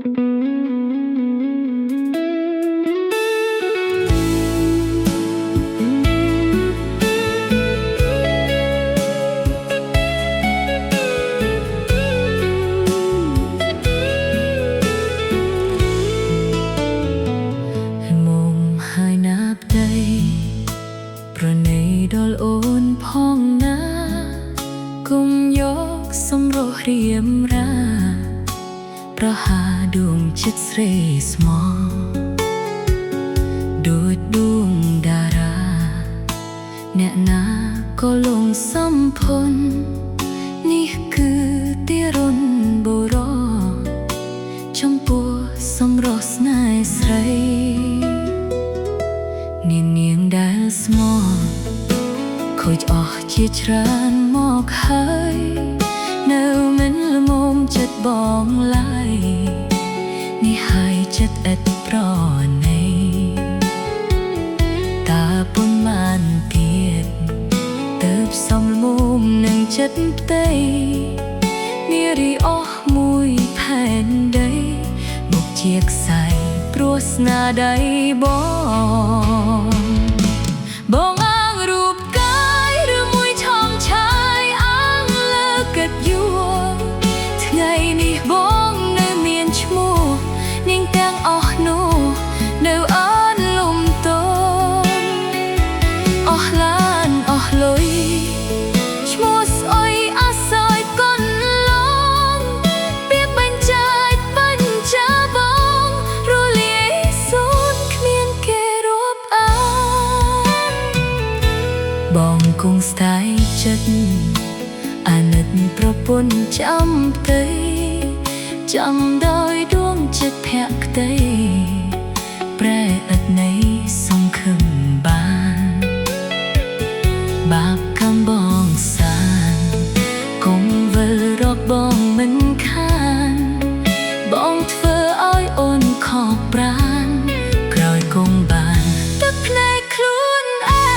ប្រណីដល់អូនផងណាគុំយកសម្រស់រៀមរាប្រហាដួងចិត្តស្រីស្មោះដូចដួងតារាអ្នកណាក៏លងសំផននេះគឺទីរុនបុរសចំពោះសម្រស់ស្នេហ៍ស្រីនាងដែលស្មោះខូចអស់ជាច្រើនមកហើយនៅមិនល្មមចិត្តបងឡើយនេះហើយចិត្តឥតប្រណីតាពុនបានទៀតទៅសំល្មមនឹងចិត្តផ្ទៃនារីអស់មួយផែនដីមកជាខ្សែព្រោះស្នាដៃបងអាងរូបកាយឬមួយឆងឆាយអាងលើកិតយួរថ្ងៃនេះបងនៅមានឈ្មោះនាងទាំងអស់នោះនៅអនលំទោអស់ឡានអស់លុយឈ្មោះស្អុយអាសយកូនឡងពីបញ្ចាយបញ្ចាបងរលាយសូន្យគ្មានគេរាប់អានបងគង់ស្ដាយចិត្តអាណិតប្រពន្ធចាំផ្ទៃចាំដោយដួងចិត្តភក្តីប្រែឥតន័យសង្ឃឹមបានបាបកម្មបងសានគង់វិលរកបងមិនខានបងធ្វើឲ្យអូនខកប្រាណក្រោយគង់បានទឹកភ្នែកខ្លួនឯង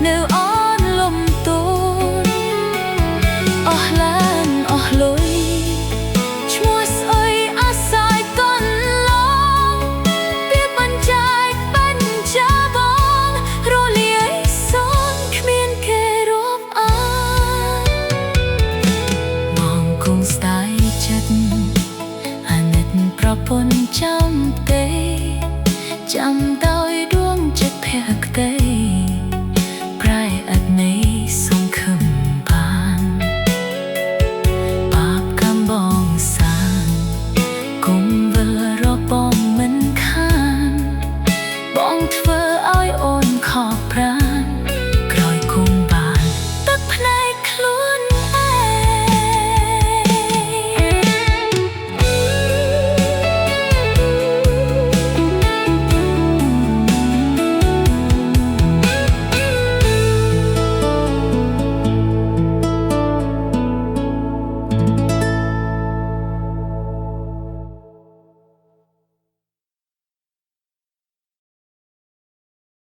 នៅអនលំទោនអស់ឡានអស់លុយឈ្មោះស្អុយអាសាយកូនឡងពីបញ្ចាយបញ្ចាបងរលាយសូន្យគ្មានគេរាប់អានបងគង់ស្ដាយចិត្តអាណិតប្រពន្ធចាំទេចាំ